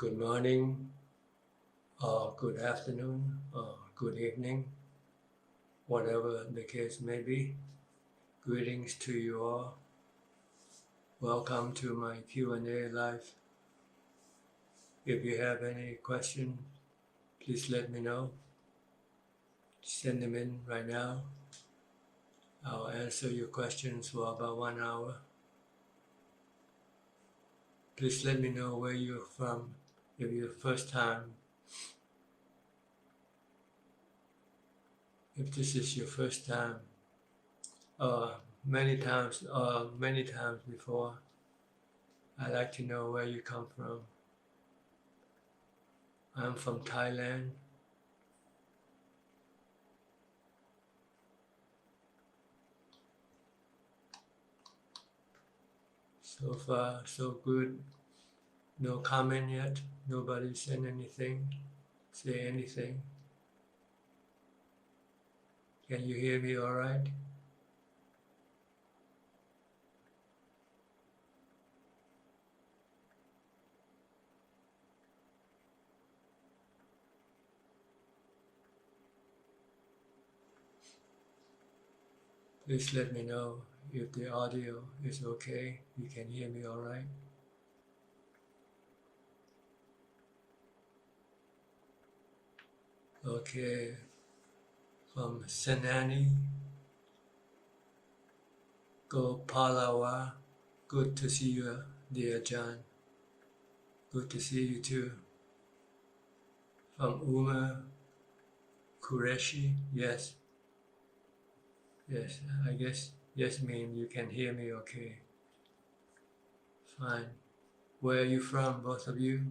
good morning, or good afternoon, or good evening, whatever the case may be. Greetings to you all. Welcome to my Q&A live. If you have any questions, please let me know. Send them in right now. I'll answer your questions for about 1 hour. Please let me know where you're from. If you're first time, if this is your first time, many times before, I'd like to know where you come from. I'm from Thailand. So far, so good. No comment yet. Nobody said anything. Say anything. Can you hear me all right? Please let me know if the audio is okay. You can hear me all right. Okay. From Senani, Gopalawa. Good to see you, dear Ajahn. Good to see you too. From Uma Qureshi, yes. Yes, I guess yes means you can hear me okay. Fine. Where are you from, both of you?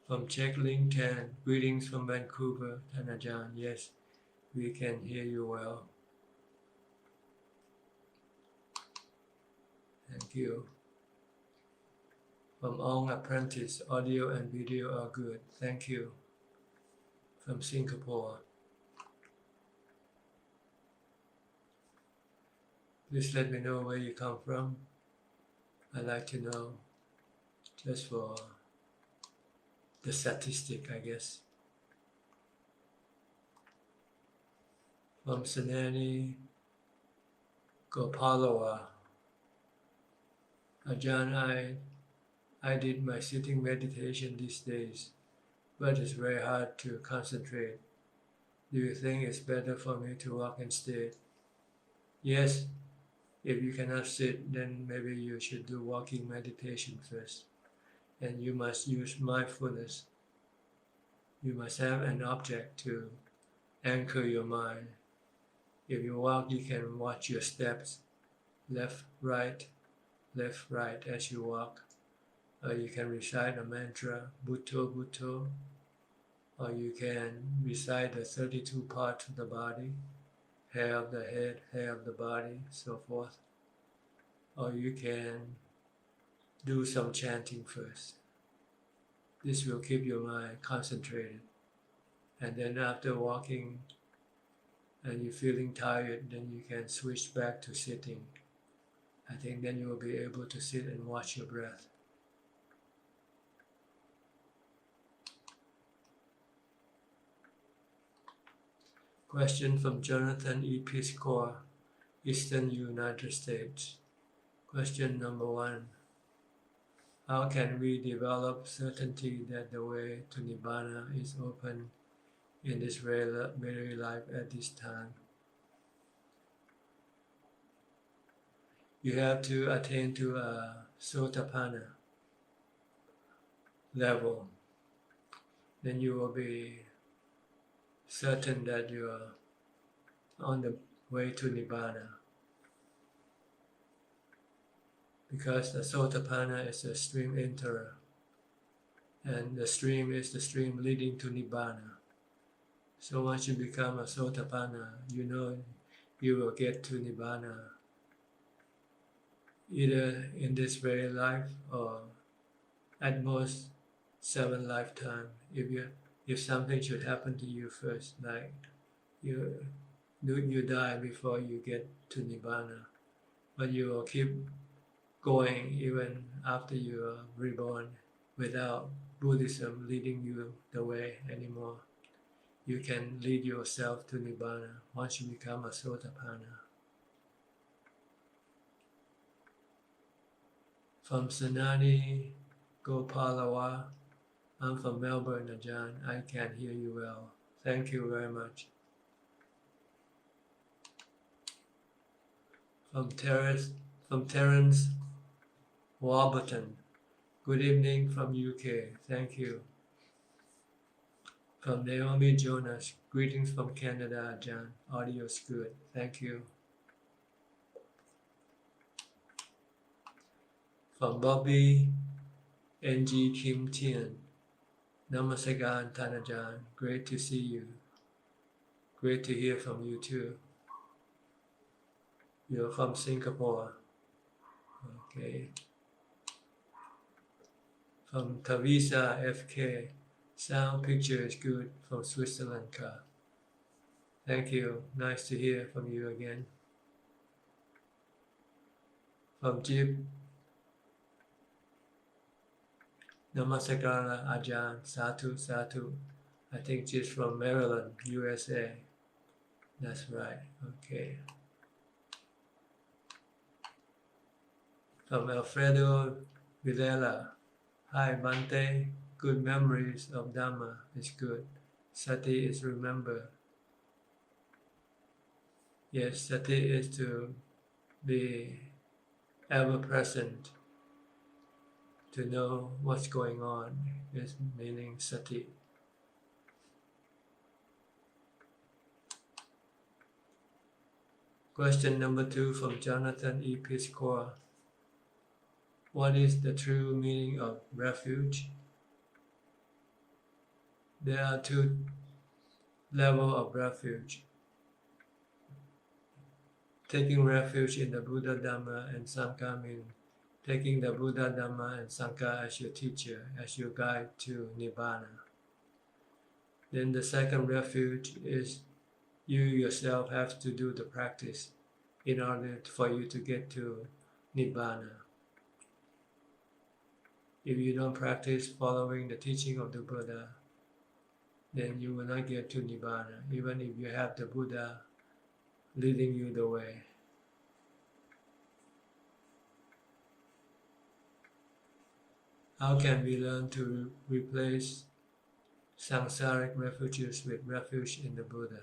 From Checkling 10. Greetings from Vancouver, Ajahn. Yes, we can hear you well. Thank you. From Ong Apprentice, audio and video are good. Thank you. From Singapore. Please let me know where you come from. I'd like to know, just for the statistic, I guess. From Senani, Gopalawa. Ajahn, I did my sitting meditation these days, but it's very hard to concentrate. Do you think it's better for me to walk instead? Yes, if you cannot sit, then maybe you should do walking meditation first. And you must use mindfulness. You must have an object to anchor your mind. If you walk, you can watch your steps, left, right, as you walk. Or you can recite a mantra, Bhutto, Bhutto. Or you can recite the 32 parts of the body, hair of the head, hair of the body, so forth. Or you can do some chanting first. This will keep your mind concentrated. And then after walking and you're feeling tired, then you can switch back to sitting. I think then you will be able to sit and watch your breath. Question from Jonathan E. Piscor, Eastern United States. Question number 1. How can we develop certainty that the way to Nibbana is open in this very life at this time? You have to attain to a Sotapanna level. Then you will be certain that you are on the way to Nibbana. Because the Sotapanna is a stream enterer, and the stream is the stream leading to Nibbana. So once you become a Sotapanna, you know you will get to Nibbana either in this very life or at most 7 lifetimes. If something should happen to you first, like you die before you get to Nibbana, but you will keep going even after you are reborn without Buddhism leading you the way anymore. You can lead yourself to Nibbana once you become a Sotapanna. From Sanani Gopalawa, I'm from Melbourne, Ajahn. I can hear you well. Thank you very much. From Terence Warburton, good evening from UK. Thank you. From Naomi Jonas, greetings from Canada, Ajahn. Audio's good. Thank you. From Bobby NG Kim Tien, Namaskaran Tanajan, great to see you. Great to hear from you too. You're from Singapore. Okay. From Tavisa FK, sound picture is good from Switzerland. Thank you. Nice to hear from you again. From Jeep, Namaskara Ajahn, Satu Satu. I think she's from Maryland, USA. That's right. Okay. From Alfredo Villela, hi Bante, good memories of Dhamma is good. Sati is remember. Yes, Sati is to be ever present, to know what's going on is meaning Sati. Question number 2 from Jonathan E. Piscor. What is the true meaning of refuge? There are 2 levels of refuge. Taking refuge in the Buddha, Dhamma, and Sangha means taking the Buddha, Dhamma, and Sangha as your teacher, as your guide to Nibbana. Then the second refuge is you yourself have to do the practice in order for you to get to Nibbana. If you don't practice following the teaching of the Buddha, then you will not get to Nibbana, even if you have the Buddha leading you the way. How can we learn to replace samsaric refuges with refuge in the Buddha?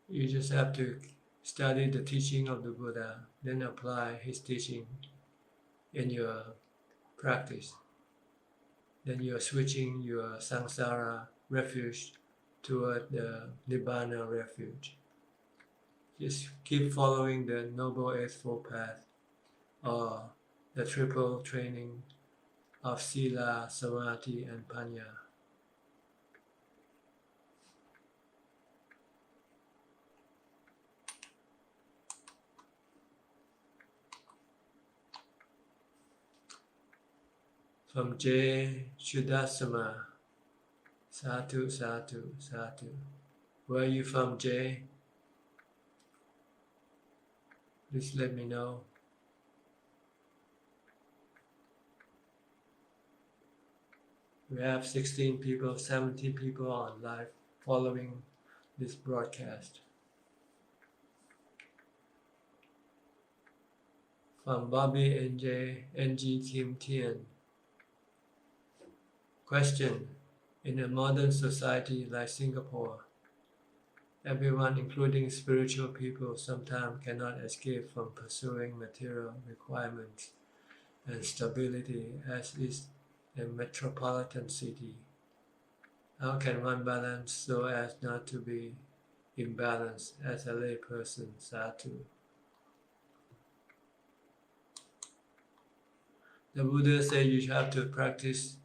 You just have to study the teaching of the Buddha, then apply his teaching in your practice. Then you are switching your samsara refuge toward the Nibbana refuge. Just keep following the Noble Eightfold Path or the triple training of Sila, Samadhi, and Panya. From J. Shuddhasama, Satu, Satu, Satu. Where are you from, Jay? Please let me know. We have 16 people, 17 people on live following this broadcast. From Bobby NG Kim Tien. Question. In a modern society like Singapore, everyone, including spiritual people, sometimes cannot escape from pursuing material requirements and stability as is a metropolitan city. How can one balance so as not to be imbalanced as a lay person? Satu. The Buddha said you have to practice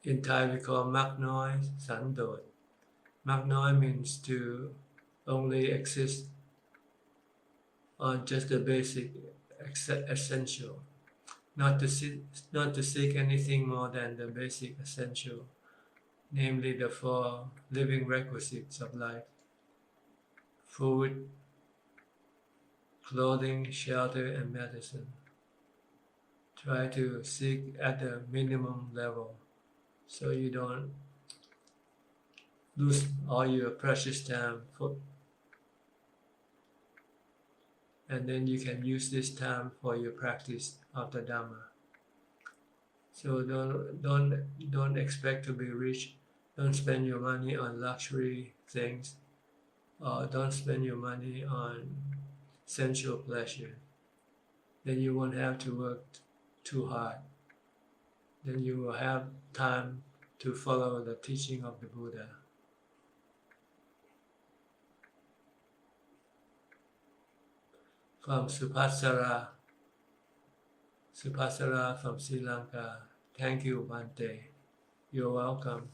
in Thai we call Mak Noi San Dot. Mak Noi means to only exist on just the basic essential, not to seek anything more than the basic essential. namely the 4 living requisites of life: food, clothing, shelter, and medicine. Try to seek at the minimum level so you don't lose all your precious time and then you can use this time for your practice of the Dhamma. So don't expect to be rich. Don't spend your money on luxury things, or don't spend your money on sensual pleasure. Then you won't have to work too hard. Then you will have time to follow the teaching of the Buddha. From Supasara from Sri Lanka. Thank you, Bante. You're welcome.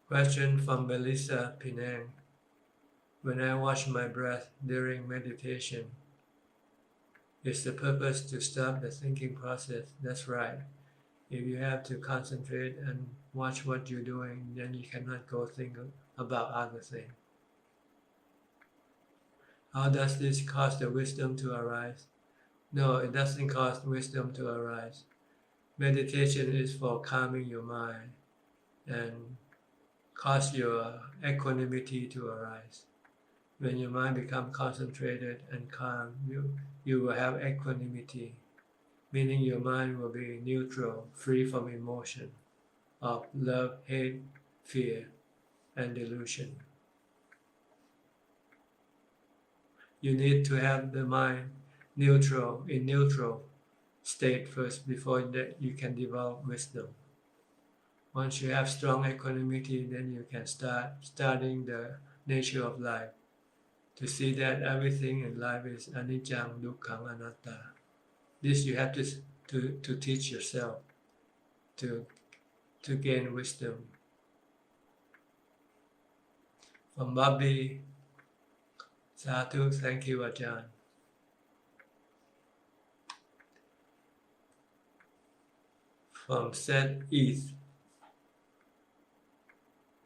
Question from Melissa Penang. When I watch my breath during meditation, is the purpose to stop the thinking process? That's right. If you have to concentrate and watch what you're doing, then you cannot go think about other things. How does this cause the wisdom to arise? No, it doesn't cause wisdom to arise. Meditation is for calming your mind and cause your equanimity to arise. When your mind becomes concentrated and calm, you will have equanimity, meaning your mind will be neutral, free from emotion of love, hate, fear, and delusion. You need to have the mind in neutral state first before that you can develop wisdom. Once you have strong equanimity, then you can start studying the nature of life, to see that everything in life is anicca, dukkha, anatta. This you have to teach yourself to gain wisdom. From Bobby, Sadhu, thank you, Ajahn. From Seth East,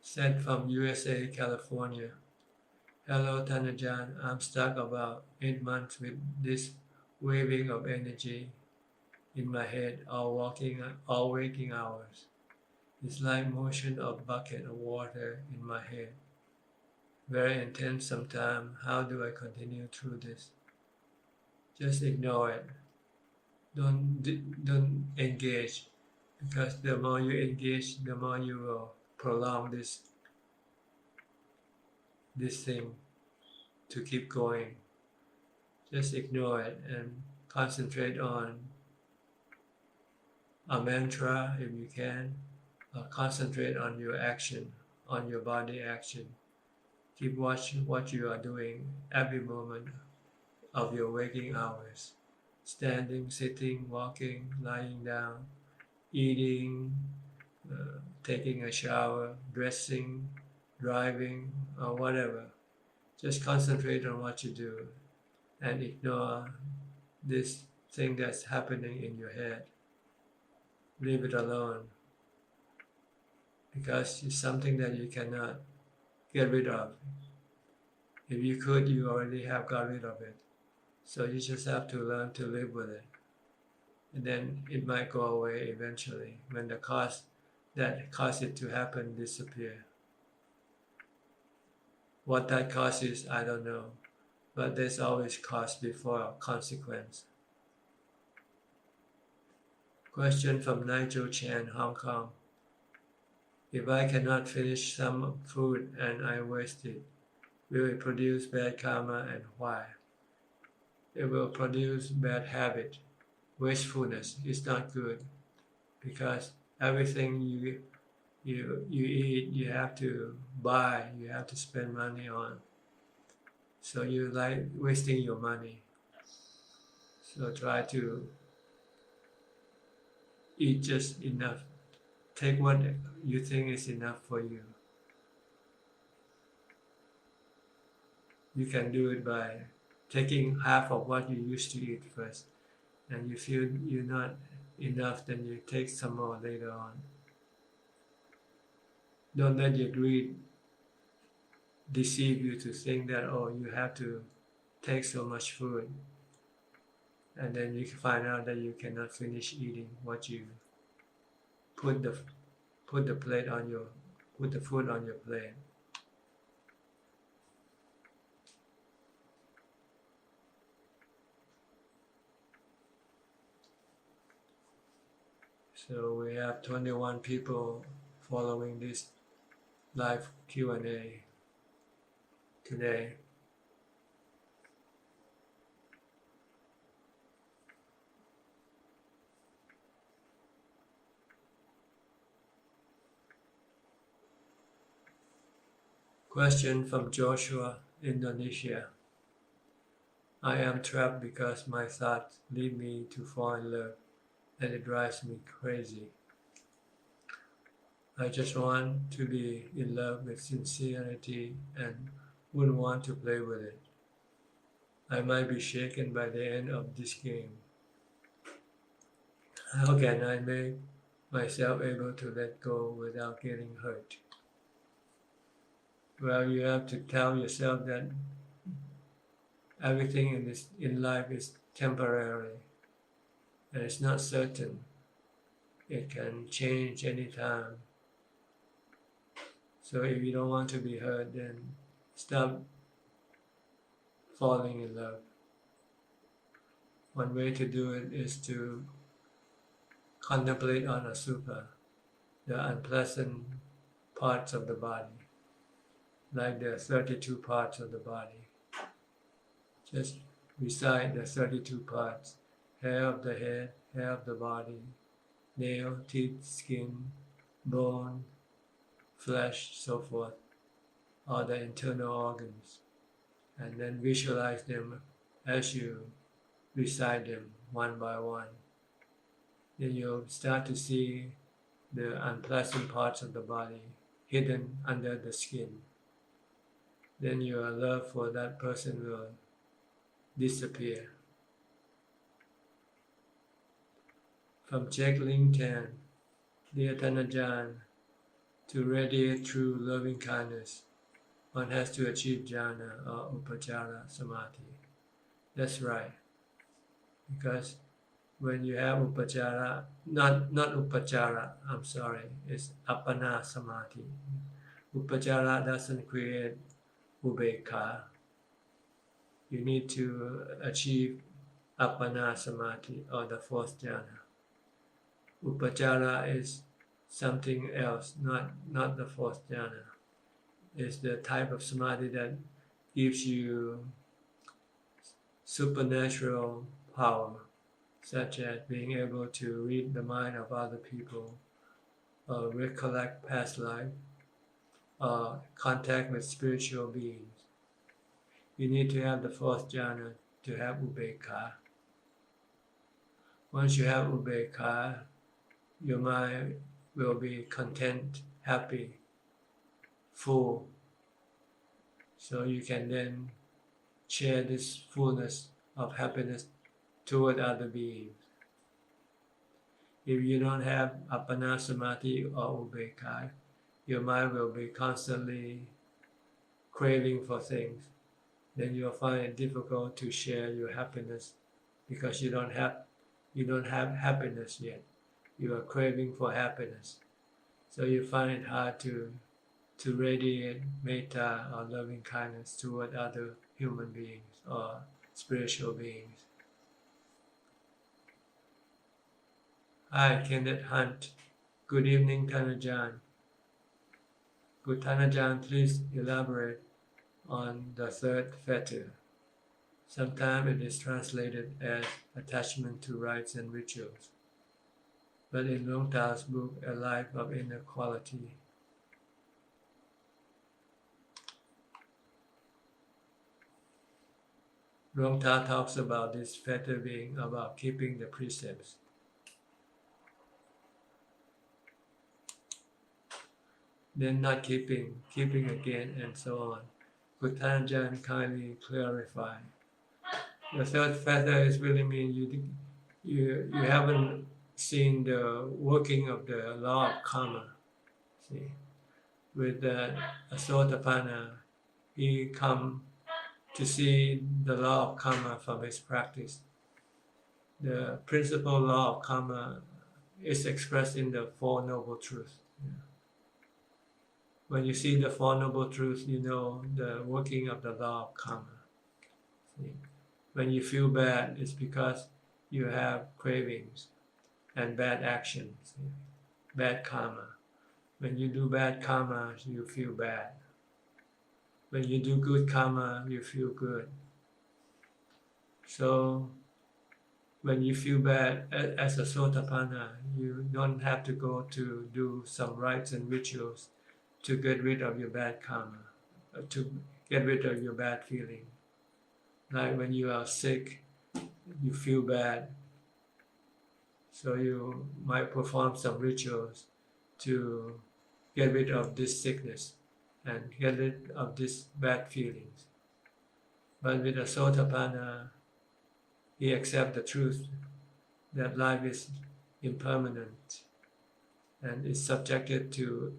Seth from USA, California. Hello, Tanajan. I'm stuck about 8 months with this waving of energy in my head all waking hours. It's like motion of bucket of water in my head. Very intense sometimes. How do I continue through this? Just ignore it. Don't engage, because the more you engage, the more you will prolong this thing to keep going. Just ignore it and concentrate on a mantra if you can, or concentrate on your action, on your body action. Keep watching what you are doing every moment of your waking hours. Standing, sitting, walking, lying down, eating, taking a shower, dressing, driving, or whatever. Just concentrate on what you do and ignore this thing that's happening in your head. Leave it alone, because it's something that you cannot get rid of. If you could, you already have got rid of it. So you just have to learn to live with it. And then it might go away eventually when the cause that caused it to happen disappear. What that cause is, I don't know. But there's always cause before consequence. Question from Nigel Chan, Hong Kong. If I cannot finish some food and I waste it, will it produce bad karma, and why? It will produce bad habit. Wastefulness is not good, because everything you eat, you have to buy, you have to spend money on. So you like wasting your money. So try to eat just enough. Take what you think is enough for you. You can do it by taking half of what you used to eat first, and you feel you're not enough, then you take some more later on. Don't let your greed deceive you to think that, oh, you have to take so much food, and then you find out that you cannot finish eating what you put the put the plate on your put the food on your plate. So we have 21 people following this live Q&A today. Question from Joshua, Indonesia. I am trapped because my thoughts lead me to fall in love, and it drives me crazy. I just want to be in love with sincerity and wouldn't want to play with it. I might be shaken by the end of this game. How can I make myself able to let go without getting hurt? Well, you have to tell yourself that everything in life is temporary and it's not certain. It can change anytime. So if you don't want to be hurt, then stop falling in love. One way to do it is to contemplate on asubha, the unpleasant parts of the body, like the 32 parts of the body. Just recite the 32 parts: hair of the head, hair of the body, nail, teeth, skin, bone, flesh, so forth, all the internal organs. And then visualize them as you recite them one by one. Then you'll start to see the unpleasant parts of the body hidden under the skin. Then your love for that person will disappear. From Jack Linton, dear Ajahn, to radiate true loving kindness, one has to achieve jhana or upajjhara samadhi. That's right. Because when you have upajjhara, not upajjhara, I'm sorry, it's appana samadhi. Upajjhara doesn't create ubekha. You need to achieve appana samadhi or the fourth jhana. Upajjhara is something else, not the fourth jhana. It's the type of samadhi that gives you supernatural power, such as being able to read the mind of other people, or recollect past life, or contact with spiritual beings. You need to have the fourth jhana to have ubekha. Once you have ubekha, your mind will be content, happy, full. So you can then share this fullness of happiness toward other beings. If you don't have appana samadhi or ubekha, your mind will be constantly craving for things. Then you'll find it difficult to share your happiness because you don't have happiness yet. You are craving for happiness. So you find it hard to radiate metta or loving kindness toward other human beings or spiritual beings. Hi, Kenneth Hunt. Good evening, Thanajan. Good Thanajan, please elaborate on the third fetter. Sometimes it is translated as attachment to rites and rituals, but in Luang Ta's book, A Life of Inequality, Luang Ta talks about this fetter being about keeping the precepts. Then not keeping again, and so on. Could Thanajan kindly clarify? The third fetter is really mean you haven't seen the working of the law of karma. See, with the Asotapanna, he come to see the law of karma from his practice. The principal law of karma is expressed in the Four Noble Truths. When you see the Four Noble Truths, you know the working of the law of karma. See? When you feel bad, it's because you have cravings and bad actions, bad karma. When you do bad karma, you feel bad. When you do good karma, you feel good. So when you feel bad as a Sotapanna, you don't have to go to do some rites and rituals to get rid of your bad karma, to get rid of your bad feeling. Like when you are sick, you feel bad, so you might perform some rituals to get rid of this sickness and get rid of these bad feelings. But with a Sotapanna, he accepts the truth that life is impermanent and is subjected to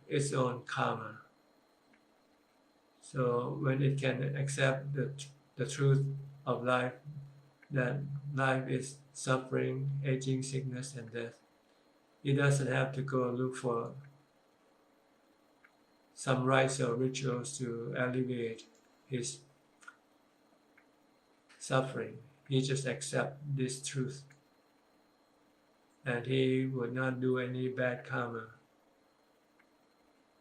its own karma. So when it can accept the truth of life, that life is suffering, aging, sickness, and death, it doesn't have to go look for some rites or rituals to alleviate his suffering. He just accepts this truth, and he would not do any bad karma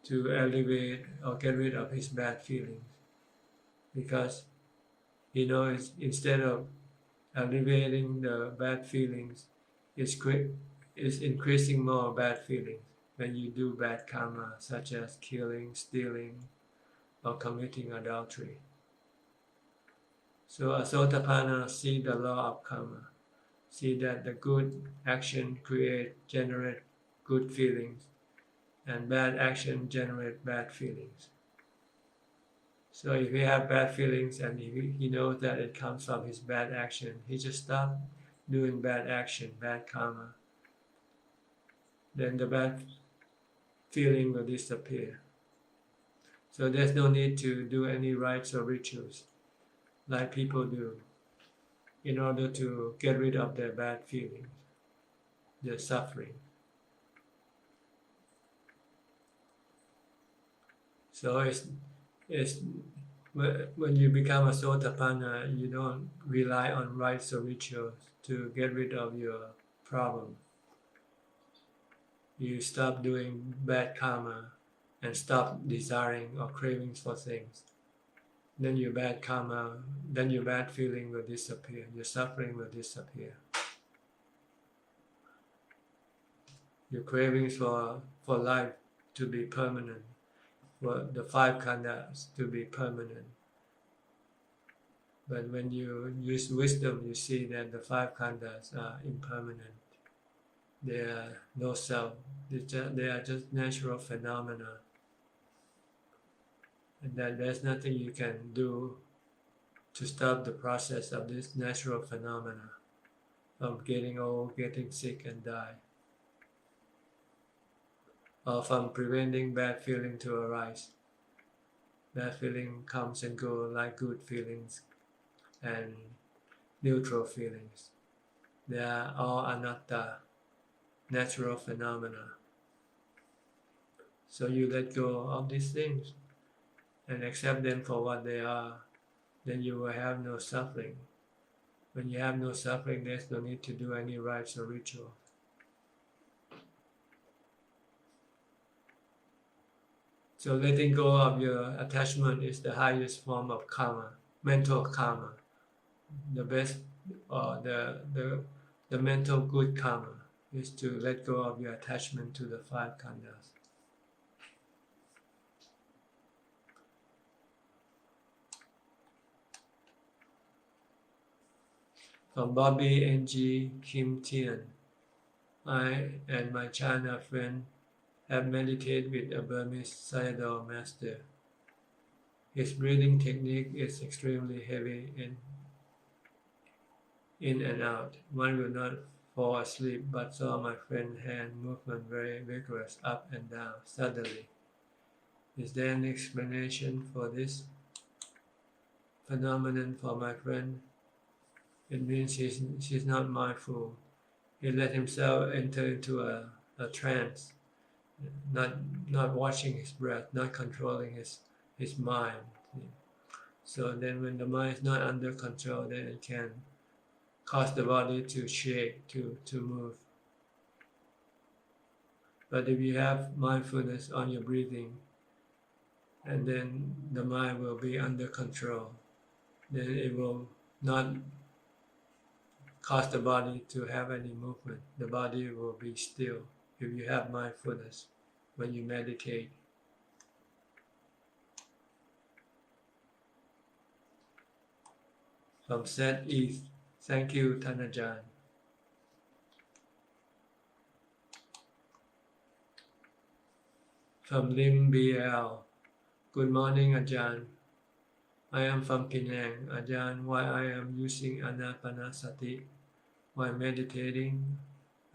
to alleviate or get rid of his bad feelings, because he knows instead of alleviating the bad feelings, is increasing more bad feelings when you do bad karma, such as killing, stealing, or committing adultery. So Asotapanna see the law of karma, see that the good action generate good feelings, and bad action generate bad feelings. So if he have bad feelings and he knows that it comes from his bad action, he just stop doing bad action, bad karma. Then the bad feeling will disappear. So there's no need to do any rites or rituals like people do in order to get rid of their bad feelings, their suffering. So it's when you become a Sotapanna, you don't rely on rites or rituals to get rid of your problem. You stop doing bad karma and stop desiring or cravings for things. Then your bad karma, then your bad feeling will disappear, your suffering will disappear. Your cravings for life to be permanent, for the five khandhas to be permanent. But when you use wisdom, you see that the five khandhas are impermanent. They are no self. They are just natural phenomena. And that there's nothing you can do to stop the process of this natural phenomena from getting old, getting sick, and die, or from preventing bad feeling to arise. Bad feeling comes and goes like good feelings and neutral feelings. They are all anatta, natural phenomena. So you let go of these things and accept them for what they are, then you will have no suffering. When you have no suffering, there's no need to do any rites or ritual. So letting go of your attachment is the highest form of karma, mental karma. The best, or the mental good karma is to let go of your attachment to the five khandhas. From Bobby Ng Kim Tian, I and my China friend have meditated with a Burmese Sayadaw master. His breathing technique is extremely heavy in and out. One will not fall asleep, but saw my friend's hand movement very vigorous up and down suddenly. Is there an explanation for this phenomenon for my friend? It means she's not mindful. He let himself enter into a trance, not watching his breath, not controlling his mind. So then when the mind is not under control, then it can cause the body to shake, to move. But if you have mindfulness on your breathing, and then the mind will be under control, then it will not cause the body to have any movement. The body will be still if you have mindfulness when you meditate. From Set East, thank you, Ajahn. From Lim BL, good morning, Ajahn. I am from Penang. Ajahn, why I am using Anapanasati while meditating,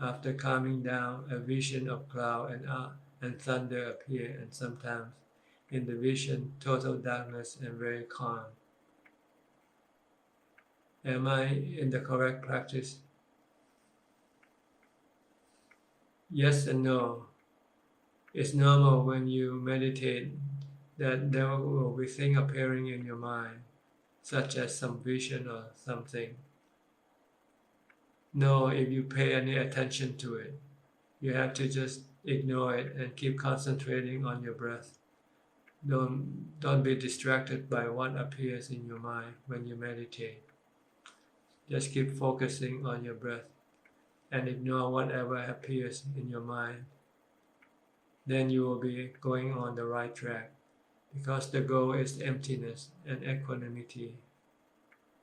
after calming down, a vision of cloud and thunder appear, and sometimes in the vision, total darkness and very calm. Am I in the correct practice? Yes and no. It's normal when you meditate that there will be things appearing in your mind, such as some vision or something. No, if you pay any attention to it, you have to just ignore it and keep concentrating on your breath. Don't be distracted by what appears in your mind when you meditate. Just keep focusing on your breath and ignore whatever appears in your mind. Then you will be going on the right track, because the goal is emptiness and equanimity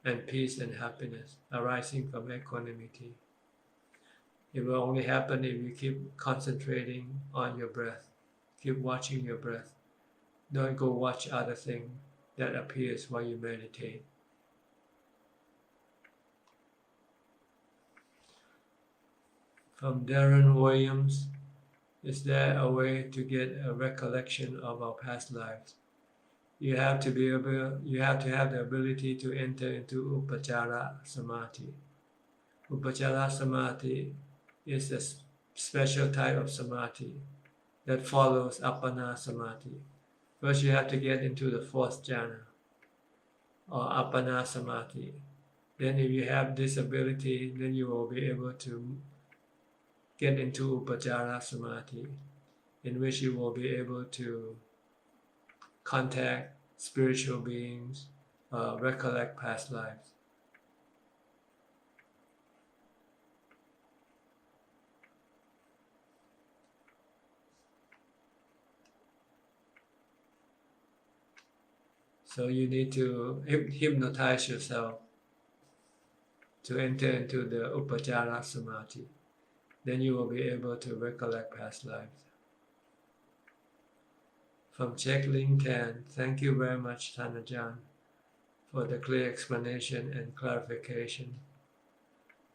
and peace and happiness arising from equanimity. It will only happen if you keep concentrating on your breath. Keep watching your breath. Don't go watch other things that appears while you meditate. From Darren Williams, is there a way to get a recollection of our past lives? You have to have the ability to enter into Upachara Samadhi. Upachara Samadhi is a special type of Samadhi that follows Appana Samadhi. First you have to get into the fourth jhana, or Appana Samadhi. Then if you have this ability, then you will be able to get into Upachara Samadhi, in which you will be able to contact spiritual beings, recollect past lives. So you need to hypnotize yourself to enter into the Upachara Samadhi. Then you will be able to recollect past lives. From Czech Link 10, thank you very much, Ajahn, for the clear explanation and clarification.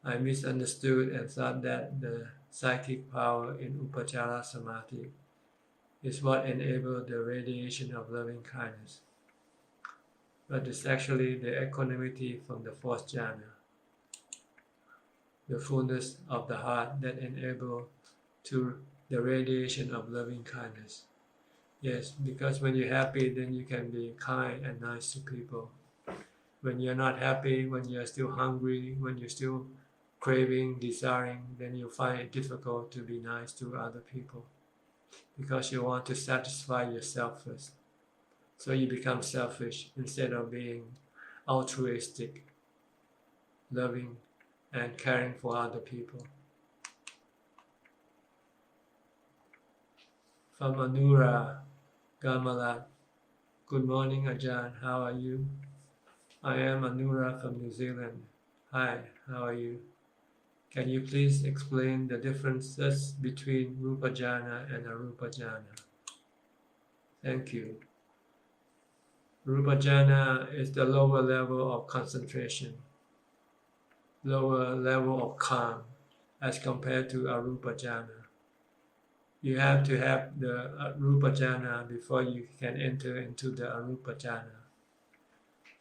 I misunderstood and thought that the psychic power in Upachara Samadhi is what enables the radiation of loving kindness. But it's actually the equanimity from the fourth jhana, the fullness of the heart that enables to the radiation of loving kindness. Yes, because when you're happy, then you can be kind and nice to people. When you're not happy, when you're still hungry, when you're still craving, desiring, then you find it difficult to be nice to other people, because you want to satisfy yourself first. So you become selfish instead of being altruistic, loving, and caring for other people. From Anura Gamalat, good morning, Ajahn, how are you? I am Anura from New Zealand. Hi, how are you? Can you please explain the differences between Rupa Jhana and Arupa Jhana? Thank you. Rupa Jhana is the lower level of concentration, lower level of calm as compared to Arupa Jhana. You have to have the Rupa jhana before you can enter into the Arupa jhana.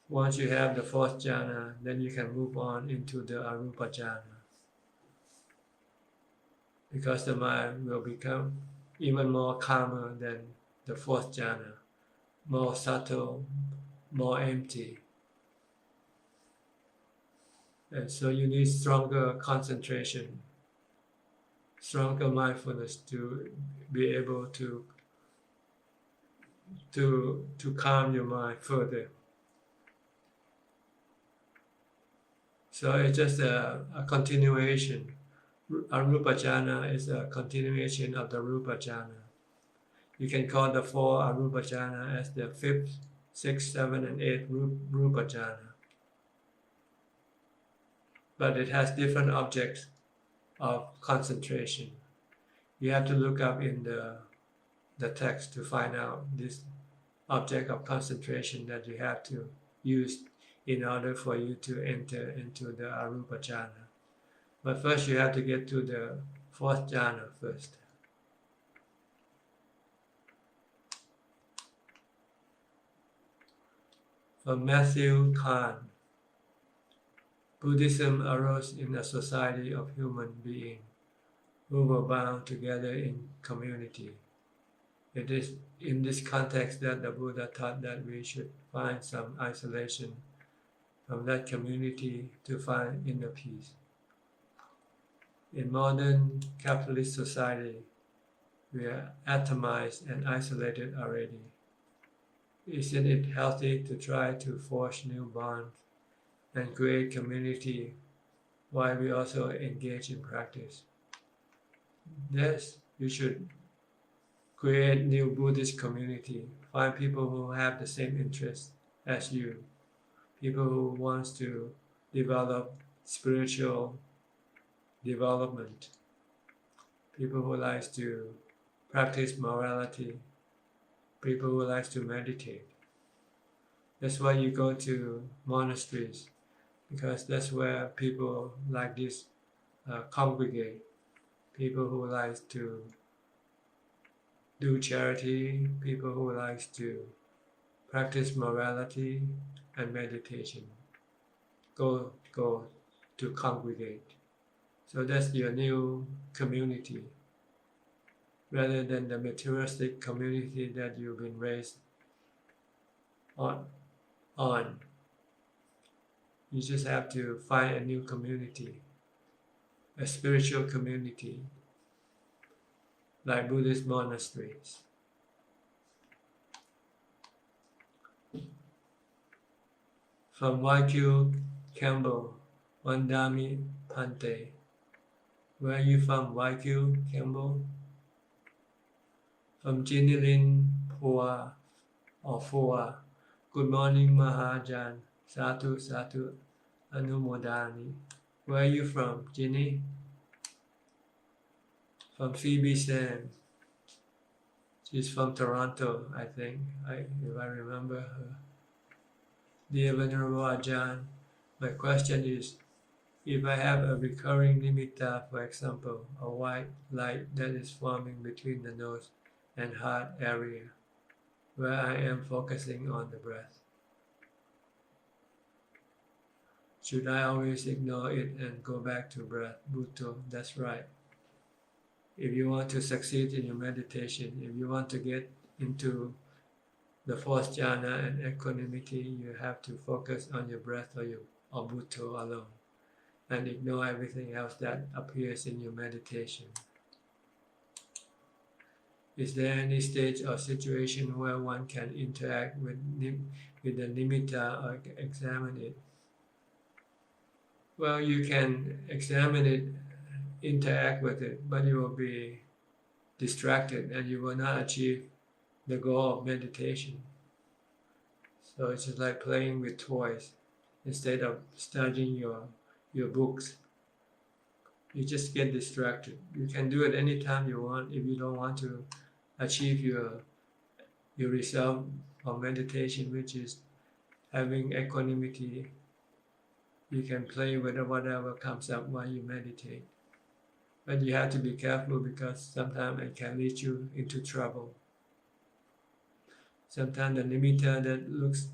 Once you have the fourth jhana, then you can move on into the Arupa jhana. Because the mind will become even more calmer than the fourth jhana, more subtle, more empty. And so you need stronger concentration, stronger mindfulness to be able to calm your mind further. So it's just a continuation. Arupa jhana is a continuation of the Rupa jhana. You can call the four Arupa jhana as the 5th, 6th, 7th, and 8th Rupa jhana. But it has different objects of concentration. You have to look up in the text to find out this object of concentration that you have to use in order for you to enter into the Arupa jhana. But first you have to get to the fourth jhana first. From Matthew Kahn, Buddhism arose in a society of human beings who were bound together in community. It is in this context that the Buddha taught that we should find some isolation from that community to find inner peace. In modern capitalist society, we are atomized and isolated already. Isn't it healthy to try to forge new bonds and create community while we also engage in practice? Yes, you should create new Buddhist community. Find people who have the same interests as you. People who want to develop spiritual development. People who like to practice morality. People who like to meditate. That's why you go to monasteries, because that's where people like this congregate. People who like to do charity, people who like to practice morality and meditation. Go to congregate. So that's your new community, rather than the materialistic community that you've been raised on. You just have to find a new community, a spiritual community, like Buddhist monasteries. From YQ Campbell, Wandami Pante. Where are you from, YQ Campbell? From Jinilin Pua or Fua. Good morning, Mahajan. Satu Satu Anumodani. Where are you from, Ginny? From Phoebe Sam. She's from Toronto, I think, if I remember her. Dear Venerable Ajahn, my question is, if I have a recurring nimitta, for example, a white light that is forming between the nose and heart area, where I am focusing on the breath, should I always ignore it and go back to breath? Bhutto, that's right. If you want to succeed in your meditation, if you want to get into the fourth jhana and equanimity, you have to focus on your breath or Bhutto alone, and ignore everything else that appears in your meditation. Is there any stage or situation where one can interact with the nimitta or examine it? Well, you can examine it, interact with it, but you will be distracted and you will not achieve the goal of meditation. So it's just like playing with toys. Instead of studying your books, you just get distracted. You can do it anytime you want. If you don't want to achieve your result of meditation, which is having equanimity, you can play with whatever comes up while you meditate. But you have to be careful because sometimes it can lead you into trouble. Sometimes the nimitta that looks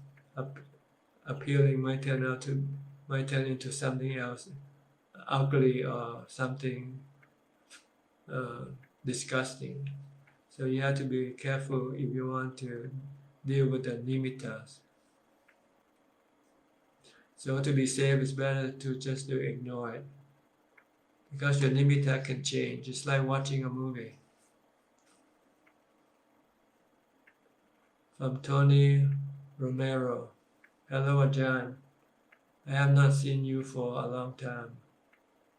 appealing might turn into something else, ugly or something disgusting. So you have to be careful if you want to deal with the nimittas. So to be safe, it's better to just ignore it, because your nimitta can change. It's like watching a movie. From Tony Romero. Hello, Ajahn. I have not seen you for a long time.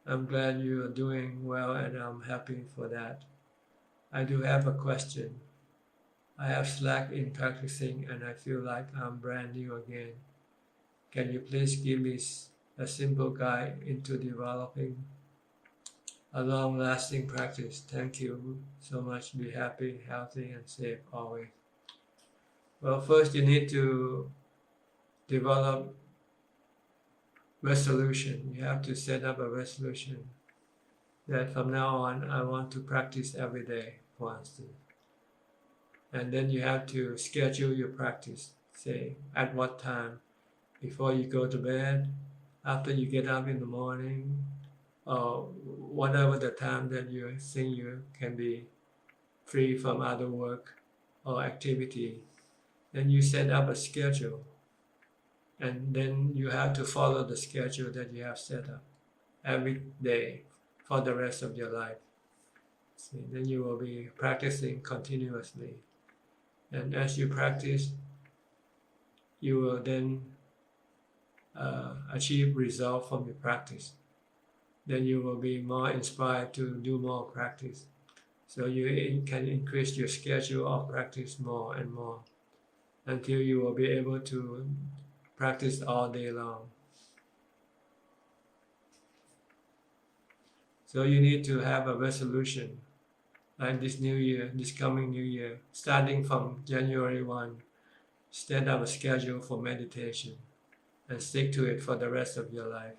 I'm glad you are doing well and I'm happy for that. I do have a question. I have slacked in practicing and I feel like I'm brand new again. Can you please give me a simple guide into developing a long-lasting practice? Thank you so much. Be happy, healthy, and safe always. Well, first you need to develop resolution. You have to set up a resolution that from now on I want to practice every day, for instance. And then you have to schedule your practice. Say at what time, before you go to bed, after you get up in the morning, or whatever the time that you think you can be free from other work or activity. Then you set up a schedule, and then you have to follow the schedule that you have set up every day for the rest of your life. See, then you will be practicing continuously, and as you practice, you will then achieve result from your practice. Then you will be more inspired to do more practice. So you can increase your schedule of practice more and more until you will be able to practice all day long. So you need to have a resolution, like this new year, this coming new year, starting from January 1, set up a schedule for meditation and stick to it for the rest of your life.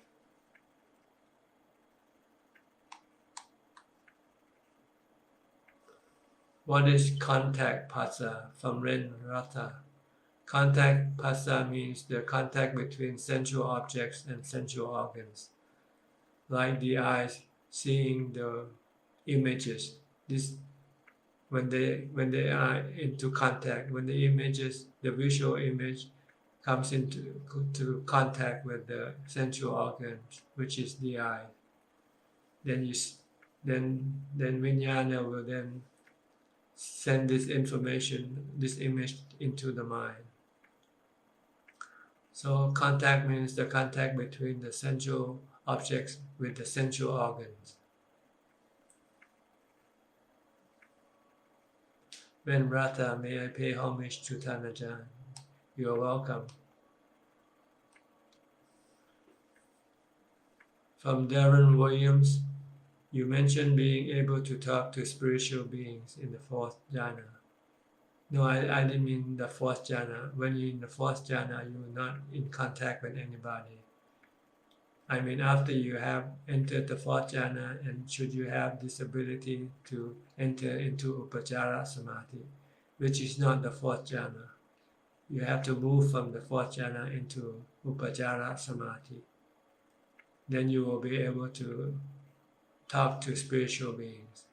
What is contact phassa? From Ren Ratha. Contact phassa means the contact between sensual objects and sensual organs, like the eyes seeing the images. This when they are into contact, when the images, the visual image comes into contact with the sensual organs, which is the eye, then vijnana will then send this information, this image into the mind. So contact means the contact between the sensual objects with the sensual organs. Ben Ratha, may I pay homage to Ajahn? You are welcome. From Darren Williams, you mentioned being able to talk to spiritual beings in the fourth jhana. No, I didn't mean the fourth jhana. When you're in the fourth jhana, you're not in contact with anybody. I mean, after you have entered the fourth jhana, and should you have this ability to enter into upajjhara samadhi, which is not the fourth jhana, you have to move from the fourth jhana into upajjhara samadhi. Then you will be able to talk to spiritual beings.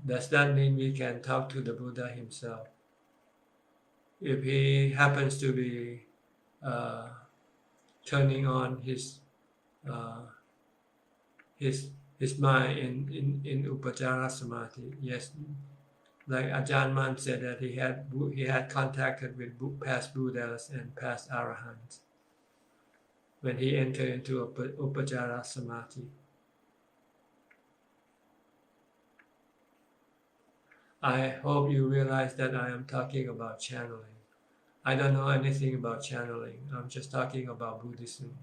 Does that mean we can talk to the Buddha himself? If he happens to be turning on his mind in upajjhara samadhi, yes. Like Ajahn said that he had contacted with past Buddhas and past Arahants when he entered into upajjhara samadhi. I hope you realize that I am talking about channeling. I don't know anything about channeling. I'm just talking about Buddhism.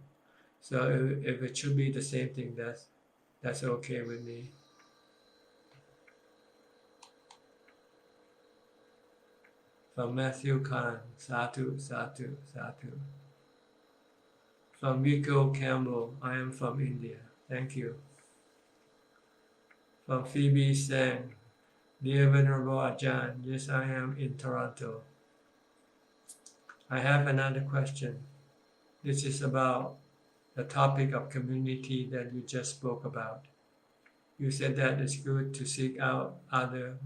So if it should be the same thing, that's okay with me. From Matthew Khan, Sadhu, Sadhu, Sadhu. From Miko Campbell, I am from India. Thank you. From Phoebe Sang, dear Venerable Ajahn, yes, I am in Toronto. I have another question. This is about the topic of community that you just spoke about. You said that it's good to seek out other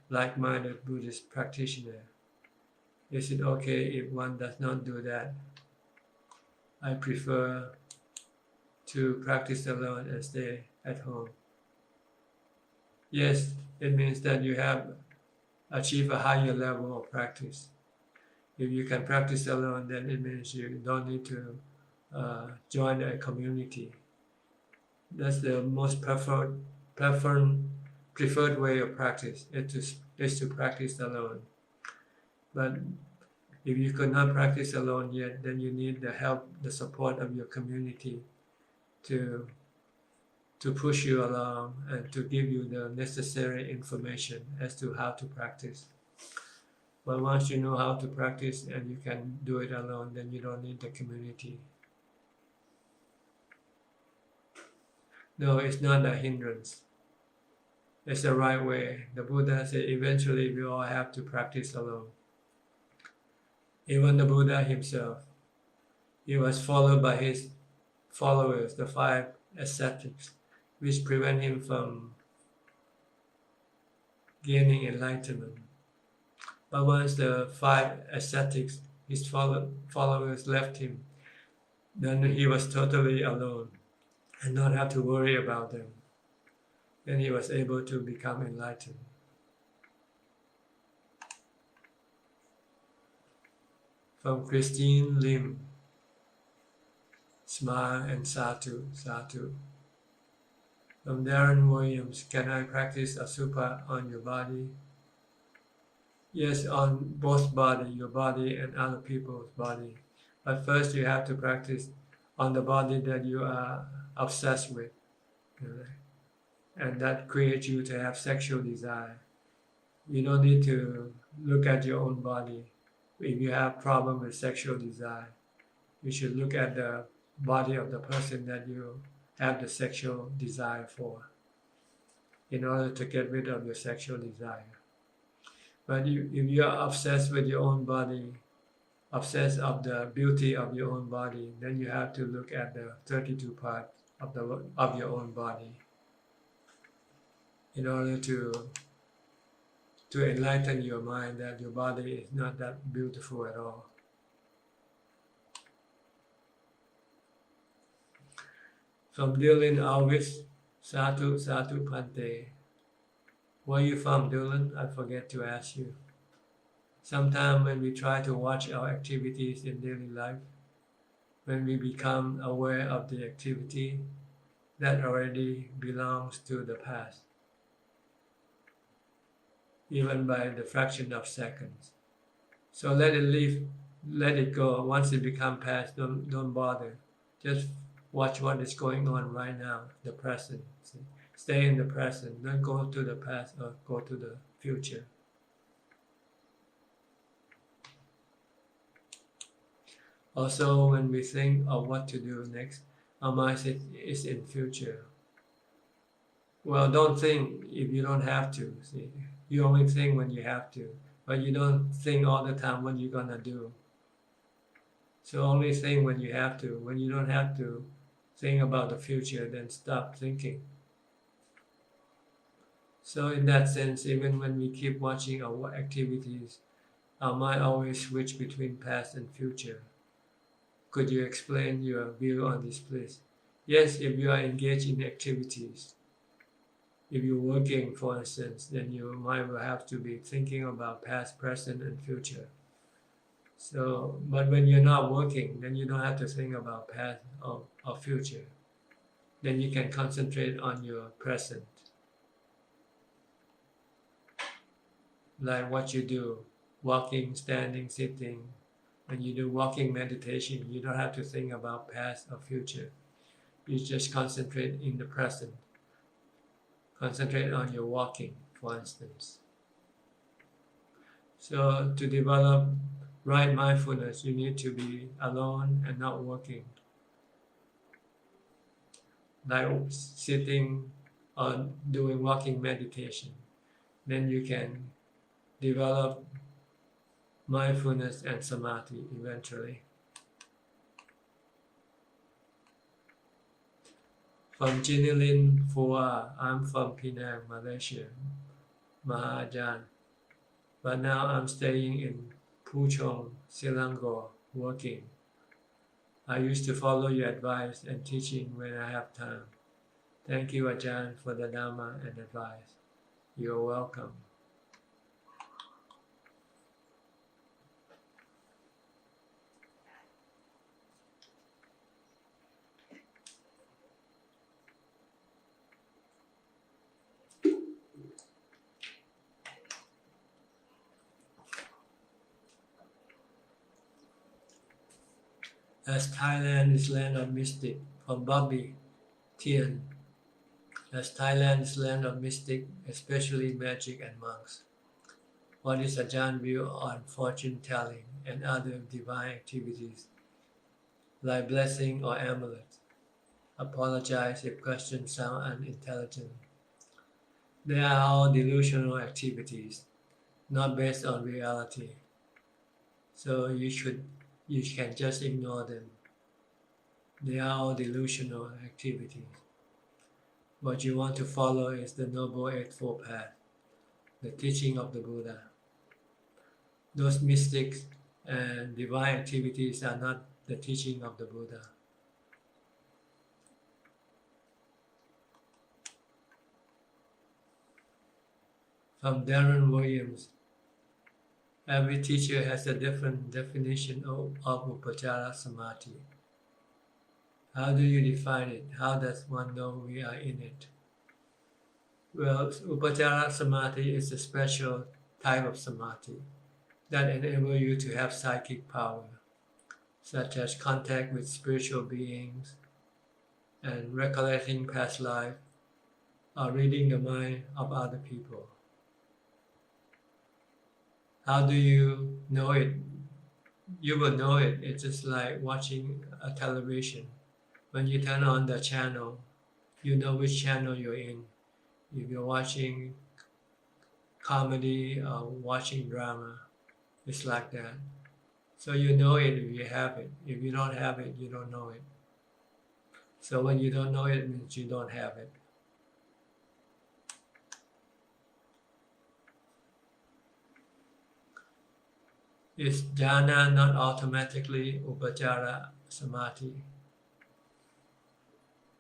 like-minded Buddhist practitioners. Is it okay if one does not do that? I prefer to practice alone and stay at home. Yes, it means that you have achieved a higher level of practice. If you can practice alone, then it means you don't need to join a community. That's the most preferred way of practice, is to practice alone. But if you could not practice alone yet, then you need the help, the support of your community to push you along and to give you the necessary information as to how to practice. But once you know how to practice and you can do it alone, then you don't need the community. No, it's not a hindrance. It's the right way. The Buddha said eventually we all have to practice alone. Even the Buddha himself, he was followed by his followers, the 5 ascetics, which prevent him from gaining enlightenment. But once the 5 ascetics, his followers, left him, then he was totally alone and not have to worry about them. Then he was able to become enlightened. From Christine Lim, smile and sadhu, sadhu. From Darren Williams, can I practice Asubha on your body? Yes, on both body, your body and other people's body. But first you have to practice on the body that you are obsessed with. And that creates you to have sexual desire. You don't need to look at your own body. If you have problem with sexual desire, you should look at the body of the person that you have the sexual desire for, in order to get rid of your sexual desire. But if you are obsessed with your own body, obsessed of the beauty of your own body, then you have to look at the 32 parts of your own body, in order to enlighten your mind that your body is not that beautiful at all. From Dylan Alvis, Sadhu Sadhu Pante. Where are you from, Dylan? I forget to ask you. Sometimes when we try to watch our activities in daily life, when we become aware of the activity, that already belongs to the past, even by the fraction of seconds. So let it leave, let it go. Once it becomes past, don't bother. Just watch what is going on right now, the present. See? Stay in the present. Don't go to the past or go to the future. Also, when we think of what to do next, our mind is in future. Well, don't think if you don't have to. See, you only think when you have to, but you don't think all the time what you're gonna do. So only think when you have to. When you don't have to think about the future, then stop thinking. So in that sense, even when we keep watching our activities, our mind always switch between past and future. Could you explain your view on this, please? Yes, if you are engaged in activities, if you're working, for instance, then your mind will have to be thinking about past, present, and future. So, but when you're not working, then you don't have to think about past or future. Then you can concentrate on your present. Like what you do, walking, standing, sitting. When you do walking meditation, you don't have to think about past or future. You just concentrate in the present. Concentrate on your walking, for instance. So to develop right mindfulness, you need to be alone and not working. like sitting or doing walking meditation. Then you can develop mindfulness and samadhi eventually. From Jinilin Phua, I'm from Penang, Malaysia, Ajahn. But now I'm staying in Puchong, Selangor, working. I used to follow your advice and teaching when I have time. Thank you, Ajahn, for the Dhamma and advice. You're welcome. As Thailand is land of mystic, from Bobby Tian. As Thailand is land of mystic, especially magic and monks. What is Ajahn view on fortune telling and other divine activities like blessing or amulet? Apologize if questions sound unintelligent. They are all delusional activities, not based on reality. So you can just ignore them. They are all delusional activities. What you want to follow is the Noble Eightfold Path, the teaching of the Buddha. Those mystics and divine activities are not the teaching of the Buddha. From Darren Williams, every teacher has a different definition of Upachara Samadhi. How do you define it? How does one know we are in it? Well, Upachara Samadhi is a special type of Samadhi that enables you to have psychic power, such as contact with spiritual beings and recollecting past life or reading the mind of other people. How do you know it? You will know it. It's just like watching a television. When you turn on the channel, you know which channel you're in. If you're watching comedy or watching drama, it's like that. So you know it if you have it. If you don't have it, you don't know it. So when you don't know it, it means you don't have it. Is jhana not automatically upachara samadhi?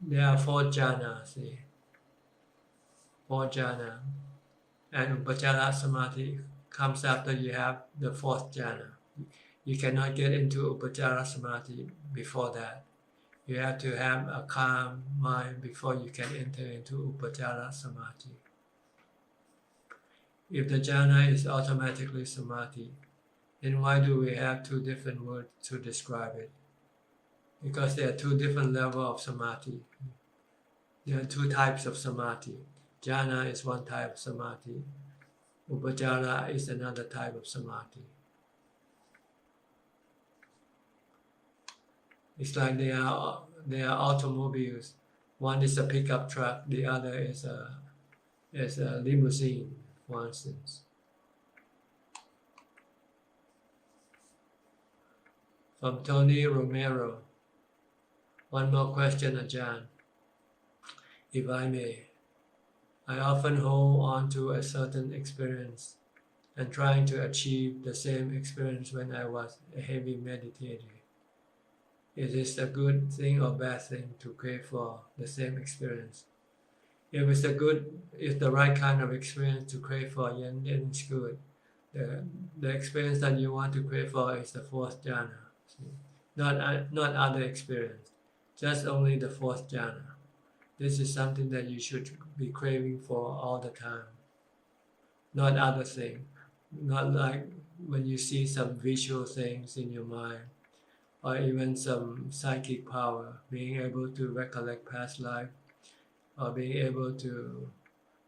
There are 4 jhana, see? 4 jhana. And upachara samadhi comes after you have the 4th jhana. You cannot get into upachara samadhi before that. You have to have a calm mind before you can enter into upachara samadhi. If the jhana is automatically samadhi, then why do we have 2 different words to describe it? Because there are 2 different levels of samadhi. There are 2 types of samadhi. Jhana is one type of samadhi. Upachara is another type of samadhi. It's like they are automobiles. One is a pickup truck, the other is a limousine, for instance. From Tony Romero, one more question, Ajahn, if I may. I often hold on to a certain experience and trying to achieve the same experience when I was a heavy meditator. Is this a good thing or bad thing to crave for the same experience? If it's the right kind of experience to crave for, then it's good. The experience that you want to crave for is the 4th jhana. Not other experience, just only the 4th jhana. This is something that you should be craving for all the time. Not other thing. Not like when you see some visual things in your mind, or even some psychic power, being able to recollect past life, or being able to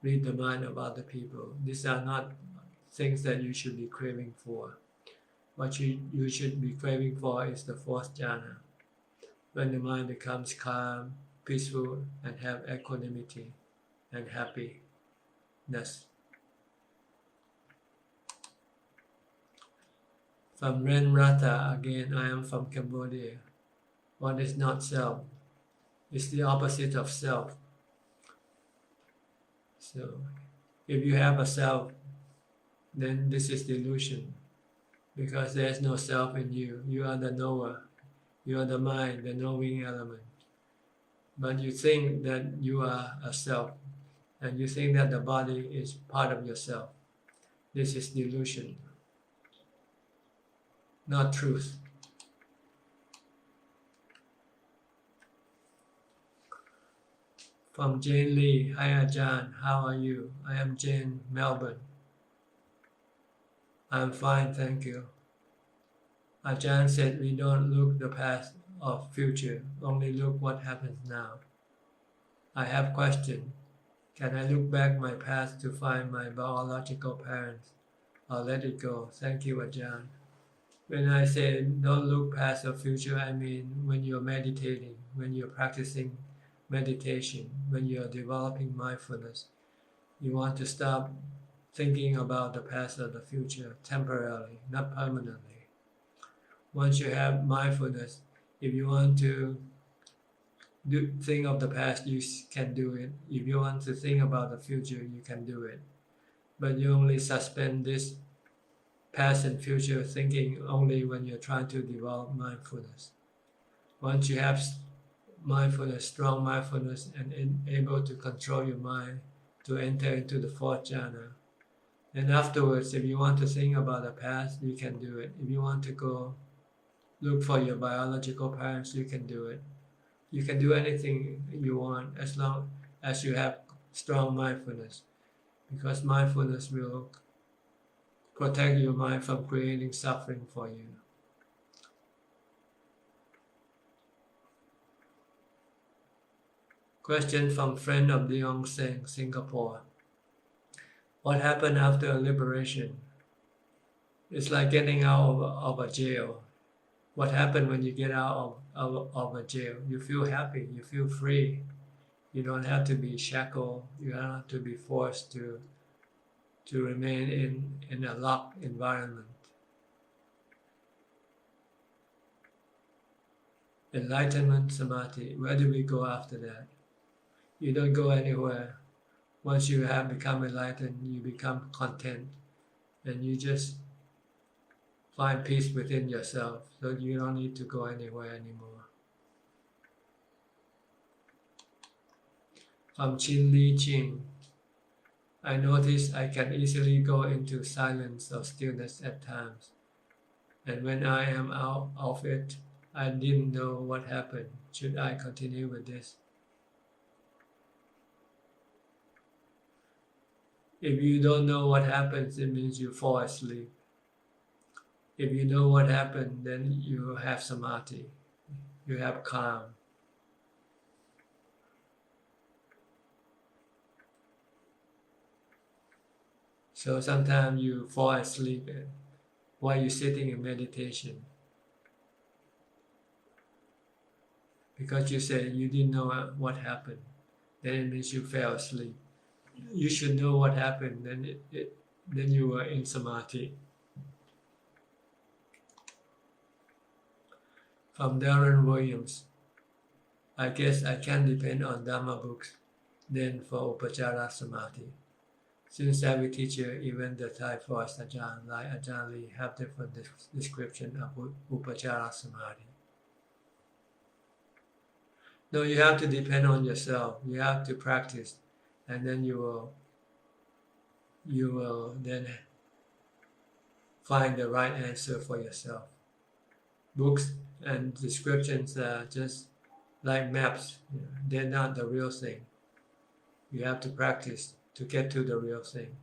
read the mind of other people. These are not things that you should be craving for. What you should be craving for is the 4th jhana, when the mind becomes calm, peaceful and have equanimity and happiness. From Ren Rata again, I am from Cambodia. What is not self? It's the opposite of self. So, if you have a self, then this is delusion, because there is no self in you. You are the knower. You are the mind, the knowing element. But you think that you are a self, and you think that the body is part of yourself. This is delusion, not truth. From Jane Lee, hi Ajahn, how are you? I am Jane, Melbourne. I'm fine, thank you. Ajahn said we don't look the past or future, only look what happens now. I have question. Can I look back my past to find my biological parents, or let it go? Thank you, Ajahn. When I say don't look past or future, I mean when you're meditating, when you're practicing meditation, when you're developing mindfulness, you want to stop thinking about the past or the future temporarily, not permanently. Once you have mindfulness, if you want to think of the past, you can do it. If you want to think about the future, you can do it. But you only suspend this past and future thinking only when you're trying to develop mindfulness. Once you have mindfulness, strong mindfulness, and able to control your mind to enter into the fourth jhana, then afterwards, if you want to think about the past, you can do it. If you want to go look for your biological parents, you can do it. You can do anything you want as long as you have strong mindfulness, because mindfulness will protect your mind from creating suffering for you. Question from friend of Leong Seng, Singapore. What happened after liberation? It's like getting out of a jail. What happened when you get out of a jail? You feel happy, you feel free. You don't have to be shackled, you don't have to be forced to remain in a locked environment. Enlightenment samadhi, where do we go after that? You don't go anywhere. Once you have become enlightened, you become content, and you just find peace within yourself, so you don't need to go anywhere anymore. From Chin Li Ching, I notice I can easily go into silence or stillness at times, and when I am out of it, I didn't know what happened. Should I continue with this? If you don't know what happens, it means you fall asleep. If you know what happened, then you have samadhi, you have calm. So sometimes you fall asleep while you're sitting in meditation, because you say you didn't know what happened, then it means you fell asleep. You should know what happened, then you were in samadhi. From Darren Williams, I guess I can depend on Dhamma books then for Upachara Samadhi. Since every teacher, even the Thai forest Ajahn, like Ajahn Lee, have different description of Upachara Samadhi. No, you have to depend on yourself. You have to practice, and then you will then find the right answer for yourself. Books and descriptions are just like maps. They're not the real thing. You have to practice to get to the real thing.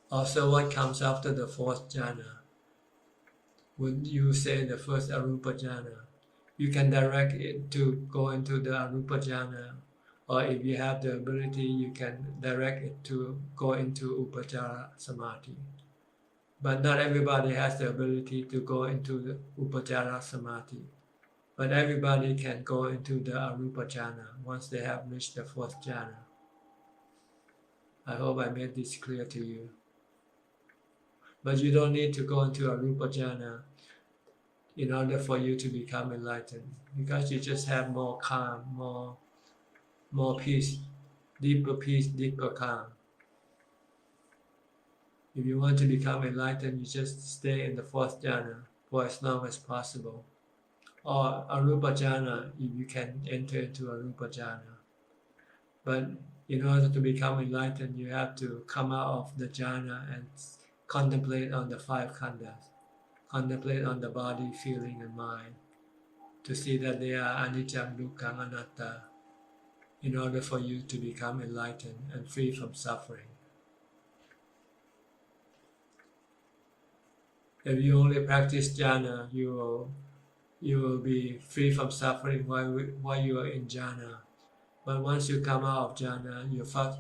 Also, what comes after the fourth jhana? Would you say the first arupa jhana? You can direct it to go into the arupa jhana, or if you have the ability, you can direct it to go into upachara samadhi. But not everybody has the ability to go into the Upajjhana Samadhi. But everybody can go into the Arupa Jhana once they have reached the fourth jhana. I hope I made this clear to you. But you don't need to go into Arupa Jhana in order for you to become enlightened, because you just have more calm, more peace, deeper calm. If you want to become enlightened, you just stay in the fourth jhana for as long as possible. Or Arupa Jhana, if you can enter into Arupa Jhana. But in order to become enlightened, you have to come out of the jhana and contemplate on the five khandhas. Contemplate on the body, feeling, and mind, to see that they are anicca, dukkha, anatta, in order for you to become enlightened and free from suffering. If you only practice jhana, you will be free from suffering while you are in jhana. But once you come out of jhana,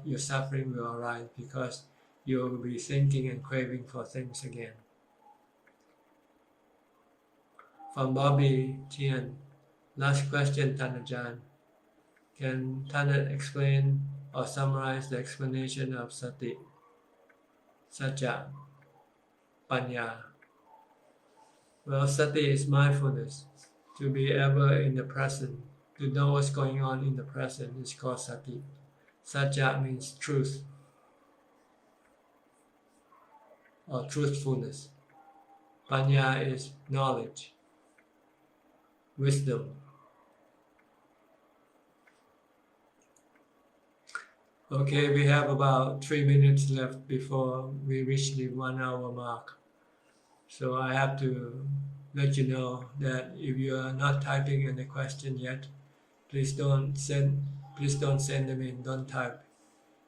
your suffering will arise because you will be thinking and craving for things again. From Bobby Tian, last question, Tanajan. Can Tana explain or summarize the explanation of sati, satya, panya? Well, sati is mindfulness. To be ever in the present, to know what's going on in the present is called sati. Satya means truth or truthfulness. Panya is knowledge, wisdom. Okay, we have about 3 minutes left before we reach the 1 hour mark. So I have to let you know that if you are not typing any question yet, please don't send them in, don't type.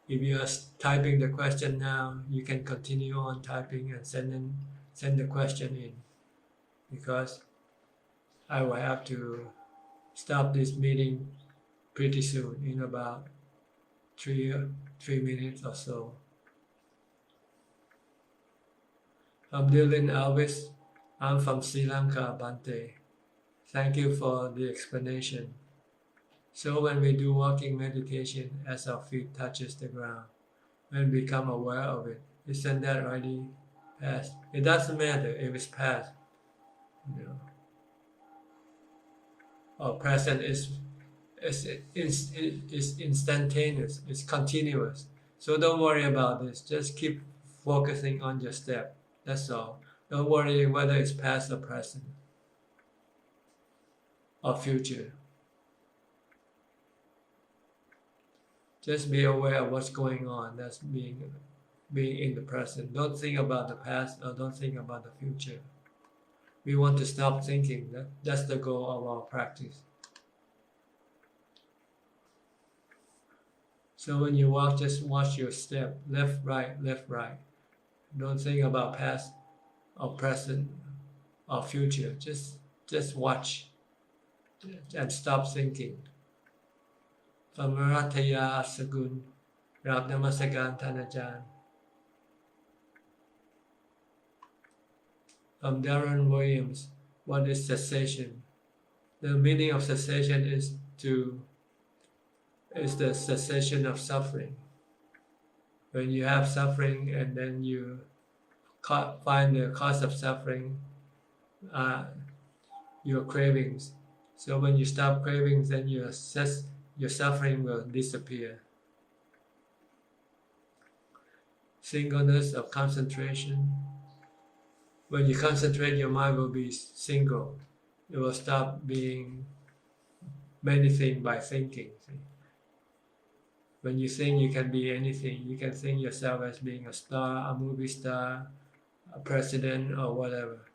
If you are typing the question now, you can continue on typing and send the question in, because I will have to stop this meeting pretty soon, in about 3 minutes or so. I'm Dylan Alvis. I'm from Sri Lanka, Bante. Thank you for the explanation. So when we do walking meditation, as our feet touches the ground, when we become aware of it, isn't that already past? It doesn't matter if it's past, or present is instantaneous, it's continuous. So don't worry about this. Just keep focusing on your step. That's all. Don't worry whether it's past or present or future. Just be aware of what's going on. That's being in the present. Don't think about the past or don't think about the future. We want to stop thinking. That's the goal of our practice. So when you walk, just watch your step. Left, right, left, right. Don't think about past or present or future. Just watch and stop thinking. From Marataya Sagun, Rab Namasagan Tanajan. From Darren Williams, what is cessation? The meaning of cessation is the cessation of suffering. When you have suffering and then you find the cause of suffering, your cravings. So when you stop cravings, then your suffering will disappear. Singleness of concentration. When you concentrate, your mind will be single. It will stop being many things by thinking. When you think, you can be anything. You can think yourself as being a star, a movie star, a president, or whatever.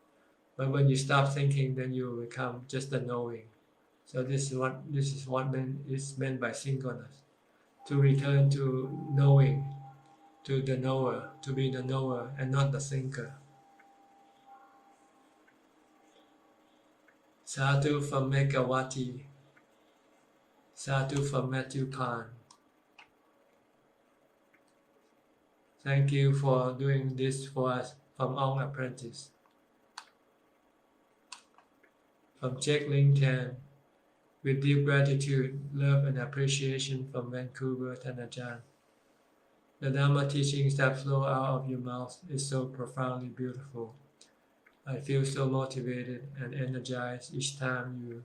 But when you stop thinking, then you will become just a knowing. So this is what is meant by singleness. To return to knowing, to the knower, to be the knower and not the thinker. Sadhu from Megawati. Sadhu from Matthew Khan. Thank you for doing this for us from Ong Apprentice. From Jack Ling Tan, with deep gratitude, love and appreciation from Vancouver, Ajahn. The Dhamma teachings that flow out of your mouth is so profoundly beautiful. I feel so motivated and energized each time you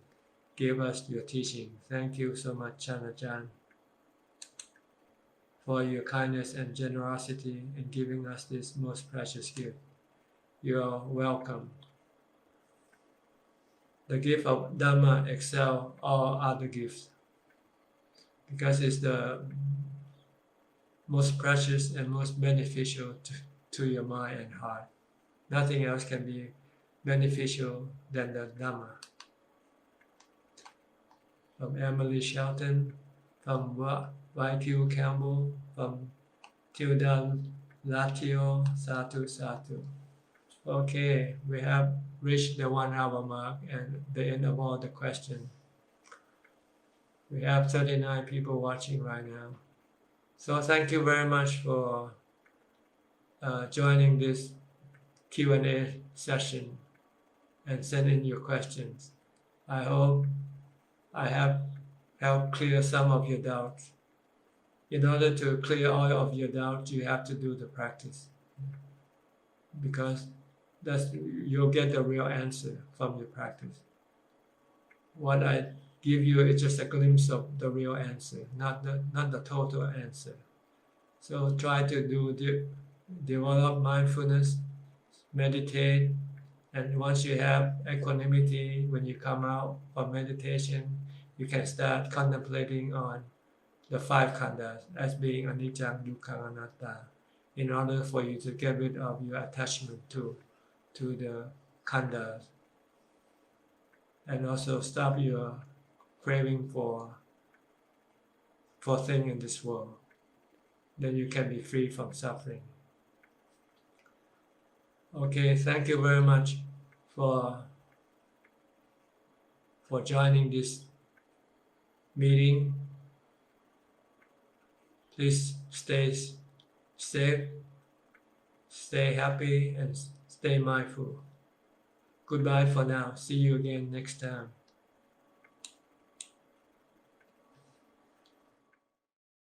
give us your teaching. Thank you so much, Ajahn, for your kindness and generosity in giving us this most precious gift. You are welcome. The gift of Dhamma excels all other gifts because it's the most precious and most beneficial to your mind and heart. Nothing else can be beneficial than the Dhamma. From Emily Shelton, from YQ Campbell, from Tildan Latio, Satu Satu. Okay, we have reached the 1 hour mark and the end of all the questions. We have 39 people watching right now. So thank you very much for joining this Q&A session and sending your questions. I hope I have helped clear some of your doubts. In order to clear all of your doubts, you have to do the practice, because you'll get the real answer from your practice. What I give you is just a glimpse of the real answer, not the total answer. So try to develop mindfulness, meditate, and once you have equanimity, when you come out from meditation, you can start contemplating on the 5 khandhas as being anicca, dukkha, anatta, in order for you to get rid of your attachment to the khandhas, and also stop your craving for things in this world. Then you can be free from suffering. Okay, thank you very much for joining this meeting. Please stay safe, stay happy, and stay mindful. Goodbye for now. See you again next time.